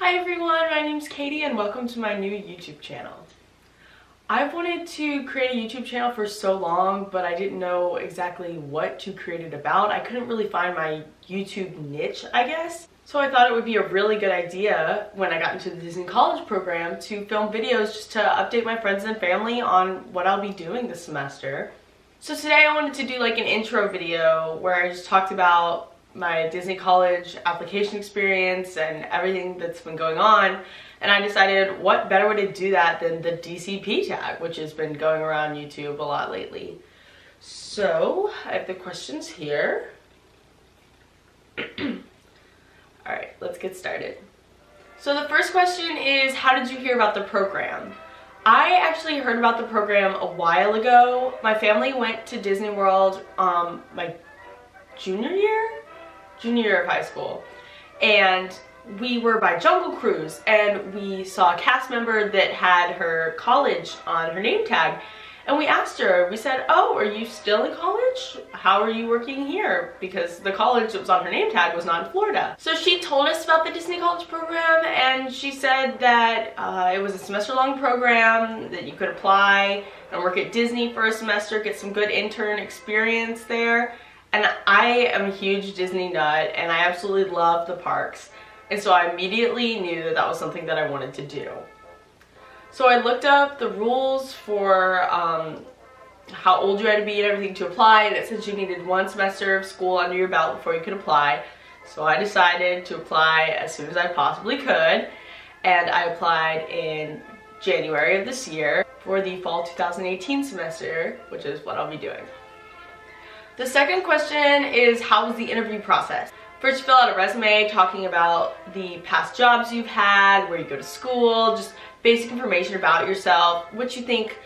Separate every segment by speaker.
Speaker 1: Hi everyone, my name's Katie and welcome to my new YouTube channel. I've wanted to create a YouTube channel for so long, but I didn't know exactly what to create it about. I couldn't really find my YouTube niche, I guess. So I thought it would be a really good idea when I got into the Disney College program to film videos just to update my friends and family on what I'll be doing this semester. So today I wanted to do like an intro video where I just talked about my Disney College application experience and everything that's been going on, and I decided what better way to do that than the DCP tag, which has been going around YouTube a lot lately. So I have the questions here. Alright, let's get started. So the first question is, how did you hear about the program? I actually heard about the program a while ago. My family went to Disney World my junior year of high school, and we were by Jungle Cruise, and we saw a cast member that had her college on her name tag, and we asked her, we said, "Oh, are you still in college? How are you working here?" Because the college that was on her name tag was not in Florida. So she told us about the Disney College program, and she said that it was a semester-long program that you could apply and work at Disney for a semester, get some good intern experience there. And I am a huge Disney nut, and I absolutely love the parks. And so I immediately knew that that was something that I wanted to do. So I looked up the rules for how old you had to be and everything to apply, and it said you needed 1 semester of school under your belt before you could apply. So I decided to apply as soon as I possibly could, and I applied in January of this year for the fall 2018 semester, which is what I'll be doing. The second question is, how was the interview process? First, you fill out a resume talking about the past jobs you've had, where you go to school, just basic information about yourself, what you think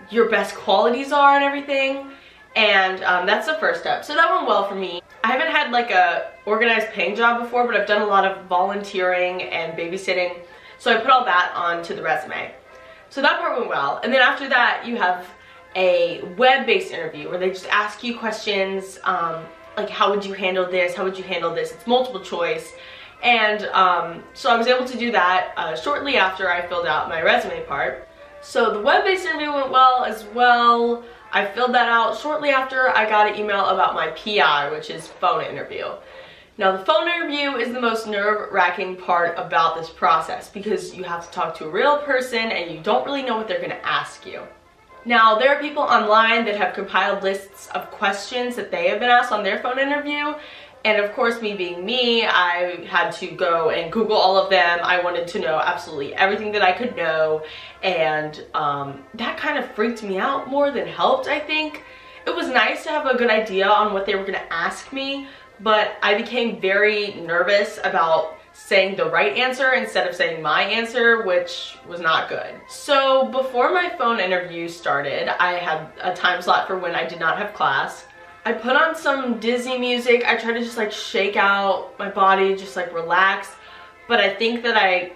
Speaker 1: your best qualities are and everything. And that's the first step. So that went well for me. I haven't had like a organized paying job before, but I've done a lot of volunteering and babysitting. So I put all that onto the resume. So that part went well. And then after that, you have a web-based interview where they just ask you questions like, how would you handle this, how would you handle this. It's multiple choice, and so I was able to do that shortly after I filled out my resume part. So the web-based interview went well as well. I filled that out shortly after I got an email about my PI, which is phone interview. Now the phone interview is the most nerve-wracking part about this process because you have to talk to a real person and you don't really know what they're going to ask you. Now, there are people online that have compiled lists of questions that they have been asked on their phone interview, and of course, me being me, I had to go and Google all of them. I wanted to know absolutely everything that I could know, and that kind of freaked me out more than helped, I think. It was nice to have a good idea on what they were going to ask me, but I became very nervous about saying the right answer instead of saying my answer, which was not good. So before my phone interview started, I had a time slot for when I did not have class. I put on some Disney music. I tried to just like shake out my body, just like relax. But I think that I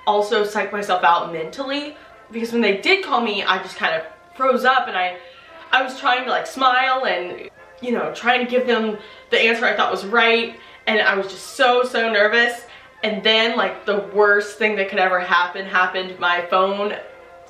Speaker 1: also psyched myself out mentally, because when they did call me, I just kind of froze up, and I was trying to like smile and, you know, trying to give them the answer I thought was right, and I was just so nervous. And then, like, the worst thing that could ever happen happened. My phone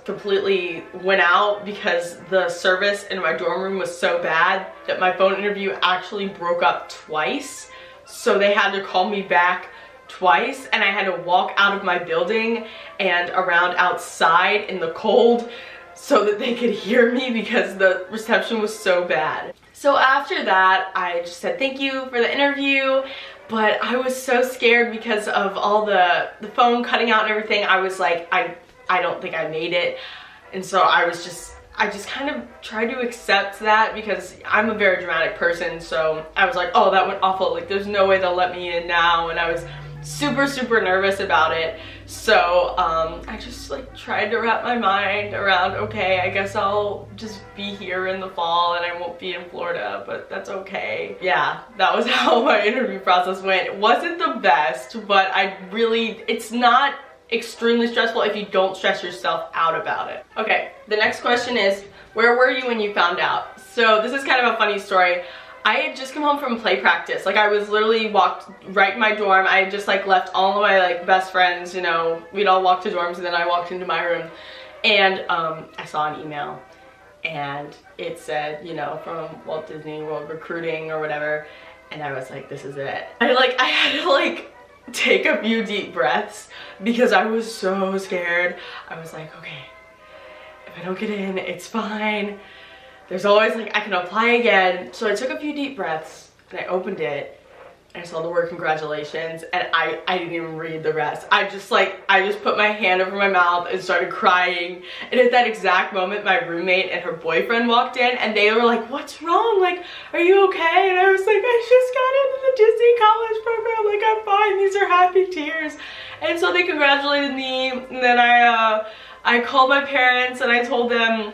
Speaker 1: completely went out because the service in my dorm room was so bad that my phone interview actually broke up twice. So they had to call me back twice, and I had to walk out of my building and around outside in the cold so that they could hear me because the reception was so bad. So after that, I just said thank you for the interview. But I was so scared because of all the phone cutting out and everything. I was like, I don't think I made it. And so I just kind of tried to accept that because I'm a very dramatic person. So I was like, oh, that went awful. Like, there's no way they'll let me in now. And I was super nervous about it. So I just like tried to wrap my mind around, okay, I guess I'll just be here in the fall and I won't be in Florida, but that's okay. Yeah, that was how my interview process went. It wasn't the best, but it's not extremely stressful if you don't stress yourself out about it. Okay, the next question is, where were you when you found out? So this is kind of a funny story. I had just come home from play practice. Like I was literally walked right in my dorm. I had just like left all of my like best friends, you know, we'd all walk to dorms and then I walked into my room and I saw an email and it said, you know, from Walt Disney World Recruiting or whatever. And I was like, this is it. I had to like take a few deep breaths because I was so scared. I was like, okay, if I don't get in, it's fine. There's always like, I can apply again. So I took a few deep breaths and I opened it and I saw the word congratulations and I didn't even read the rest. I just put my hand over my mouth and started crying. And at that exact moment, my roommate and her boyfriend walked in and they were like, what's wrong? Like, are you okay? And I was like, I just got into the Disney college program. Like, I'm fine. These are happy tears. And so they congratulated me. And then I called my parents and I told them.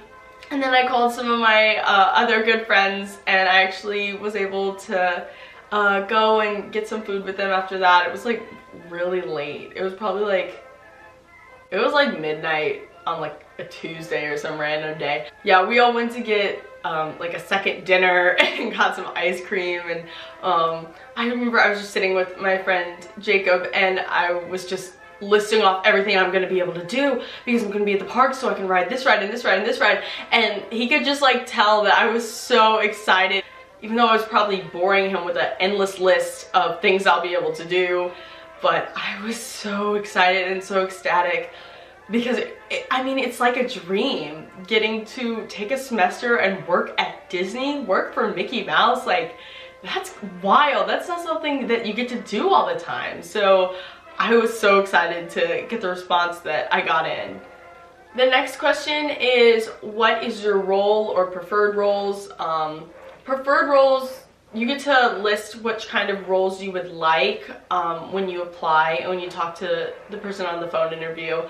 Speaker 1: And then I called some of my other good friends and I actually was able to go and get some food with them after that. It was like really late. It was probably like, it was like midnight on like a Tuesday or some random day. Yeah, we all went to get like a second dinner and got some ice cream and I remember I was just sitting with my friend Jacob and I was just listing off everything I'm gonna be able to do because I'm gonna be at the park so I can ride this ride and this ride and this ride, and he could just like tell that I was so excited, even though I was probably boring him with an endless list of things I'll be able to do. But I was so excited and so ecstatic because I mean, it's like a dream getting to take a semester and work at Disney, work for Mickey Mouse. Like, that's wild. That's not something that you get to do all the time. So I was so excited to get the response that I got in. The next question is, what is your role or preferred roles? Preferred roles, you get to list which kind of roles you would like when you apply and when you talk to the person on the phone interview.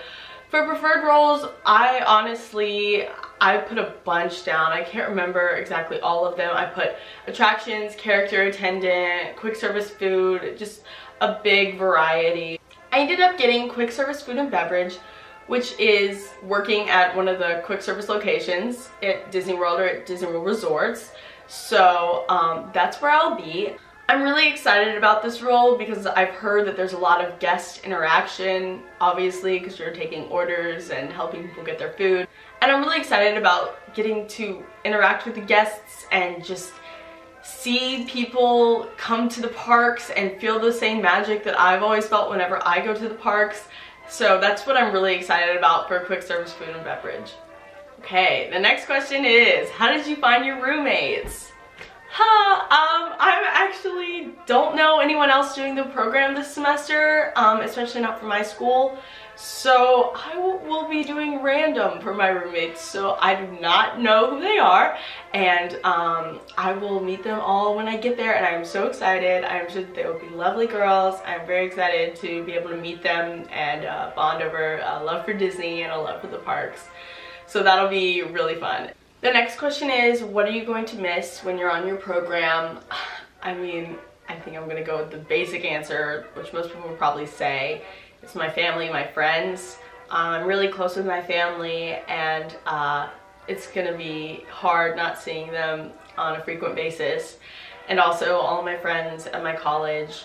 Speaker 1: For preferred roles, I put a bunch down. I can't remember exactly all of them. I put attractions, character attendant, quick service food, just a big variety. I ended up getting quick service food and beverage, which is working at one of the quick service locations at Disney World or at Disney World Resorts. So that's where I'll be. I'm really excited about this role because I've heard that there's a lot of guest interaction, obviously, because you're taking orders and helping people get their food. And I'm really excited about getting to interact with the guests and just see people come to the parks and feel the same magic that I've always felt whenever I go to the parks. So that's what I'm really excited about for quick service food and beverage. Okay, the next question is, how did you find your roommates? I actually don't know anyone else doing the program this semester, especially not for my school. So I will be doing random for my roommates, so I do not know who they are, and I will meet them all when I get there, and I am so excited. I am sure that they will be lovely girls. I'm very excited to be able to meet them and bond over a love for Disney and a love for the parks. So that'll be really fun. The next question is, what are you going to miss when you're on your program? I mean, I think I'm gonna go with the basic answer, which most people would probably say. It's my family, my friends. I'm really close with my family, and it's gonna be hard not seeing them on a frequent basis. And also all my friends at my college.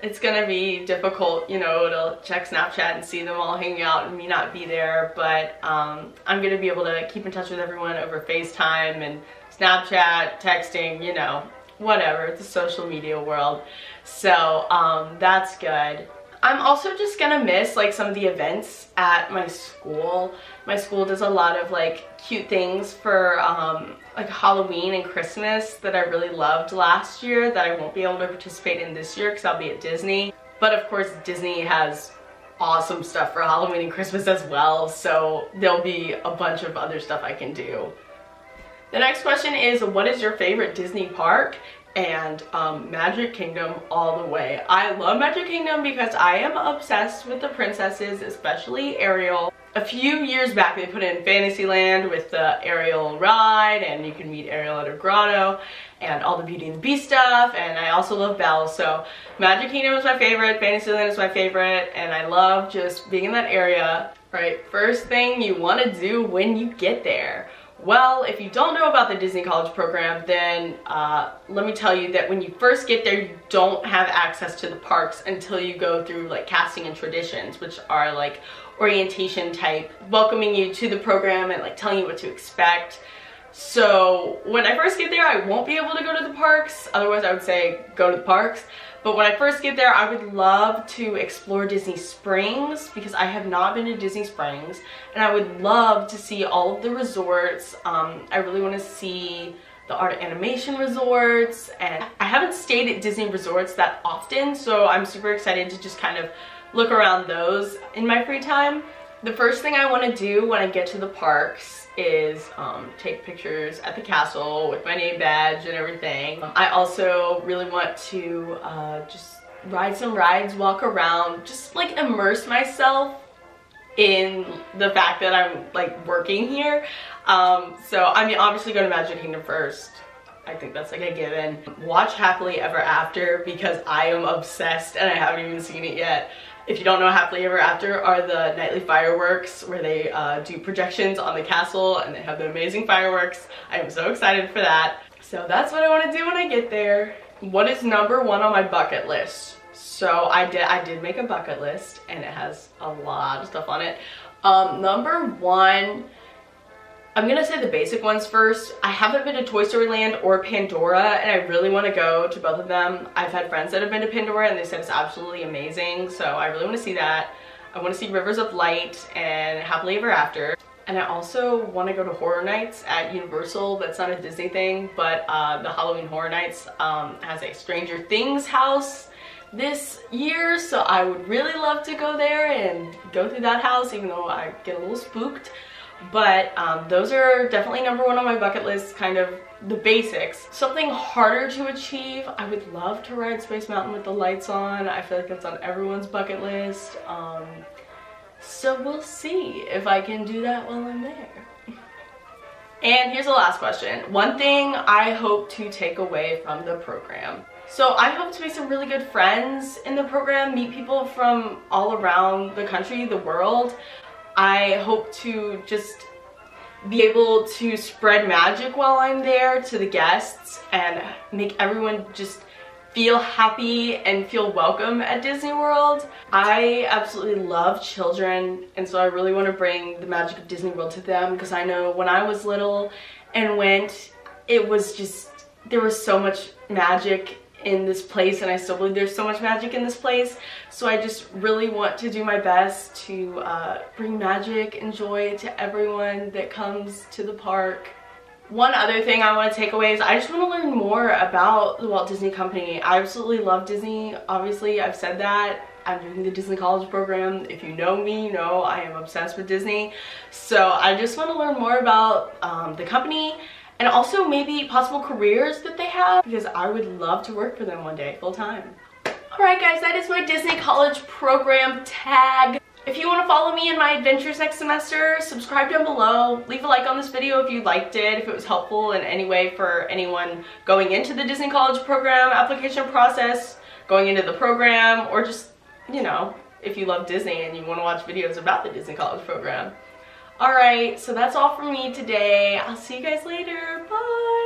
Speaker 1: It's gonna be difficult, you know, to check Snapchat and see them all hanging out and me not be there, but I'm gonna be able to keep in touch with everyone over FaceTime and Snapchat, texting, you know, whatever. It's a social media world. So that's good. I'm also just gonna miss like some of the events at my school. My school does a lot of like cute things for like Halloween and Christmas that I really loved last year that I won't be able to participate in this year because I'll be at Disney. But of course Disney has awesome stuff for Halloween and Christmas as well, so there'll be a bunch of other stuff I can do. The next question is, what is your favorite Disney park? And Magic Kingdom all the way. I love Magic Kingdom because I am obsessed with the princesses, especially Ariel. A few years back they put in Fantasyland with the Ariel ride, and you can meet Ariel at her grotto and all the Beauty and the Beast stuff, and I also love Belle. So Magic Kingdom is my favorite, Fantasyland is my favorite, and I love just being in that area. Right, first thing you want to do when you get there. Well, if you don't know about the Disney College program, then let me tell you that when you first get there, you don't have access to the parks until you go through like casting and traditions, which are like orientation type, welcoming you to the program and like telling you what to expect. So when I first get there, I won't be able to go to the parks. Otherwise, I would say go to the parks. But when I first get there, I would love to explore Disney Springs because I have not been to Disney Springs, and I would love to see all of the resorts. I really want to see the art animation resorts, and I haven't stayed at Disney resorts that often, so I'm super excited to just kind of look around those in my free time. The first thing I want to do when I get to the parks is take pictures at the castle with my name badge and everything. I also really want to just ride some rides, walk around, just like immerse myself in the fact that I'm like working here. So I mean, obviously go to Magic Kingdom first. I think that's like a given. Watch Happily Ever After because I am obsessed and I haven't even seen it yet. If you don't know, Happily Ever After are the nightly fireworks where they do projections on the castle and they have the amazing fireworks. I am so excited for that. So that's what I want to do when I get there. What is number one on my bucket list? So I did make a bucket list and it has a lot of stuff on it. Number one, I'm gonna say the basic ones first. I haven't been to Toy Story Land or Pandora, and I really want to go to both of them. I've had friends that have been to Pandora and they said it's absolutely amazing, so I really want to see that. I want to see Rivers of Light and Happily Ever After. And I also want to go to Horror Nights at Universal. That's not a Disney thing, but the Halloween Horror Nights has a Stranger Things house this year, so I would really love to go there and go through that house, even though I get a little spooked. But those are definitely number one on my bucket list, kind of the basics. Something harder to achieve, I would love to ride Space Mountain with the lights on. I feel like that's on everyone's bucket list. So we'll see if I can do that while I'm there. And here's the last question. One thing I hope to take away from the program. So I hope to make some really good friends in the program, meet people from all around the country, the world. I hope to just be able to spread magic while I'm there to the guests and make everyone just feel happy and feel welcome at Disney World. I absolutely love children, and so I really want to bring the magic of Disney World to them, because I know when I was little and went, it was just, there was so much magic in this place, and I still believe there's so much magic in this place. So I just really want to do my best to bring magic and joy to everyone that comes to the park. One other thing I want to take away is I just want to learn more about the Walt Disney Company. I absolutely love Disney. Obviously, I've said that. I'm doing the Disney College program. If you know me, you know I am obsessed with Disney. So I just want to learn more about the company, and also maybe possible careers that they have, because I would love to work for them one day, full time. Alright guys, that is my Disney College program tag. If you want to follow me in my adventures next semester, subscribe down below. Leave a like on this video if you liked it, if it was helpful in any way for anyone going into the Disney College program application process, going into the program, or just, you know, if you love Disney and you want to watch videos about the Disney College program. Alright, so that's all from me today. I'll see you guys later. Bye!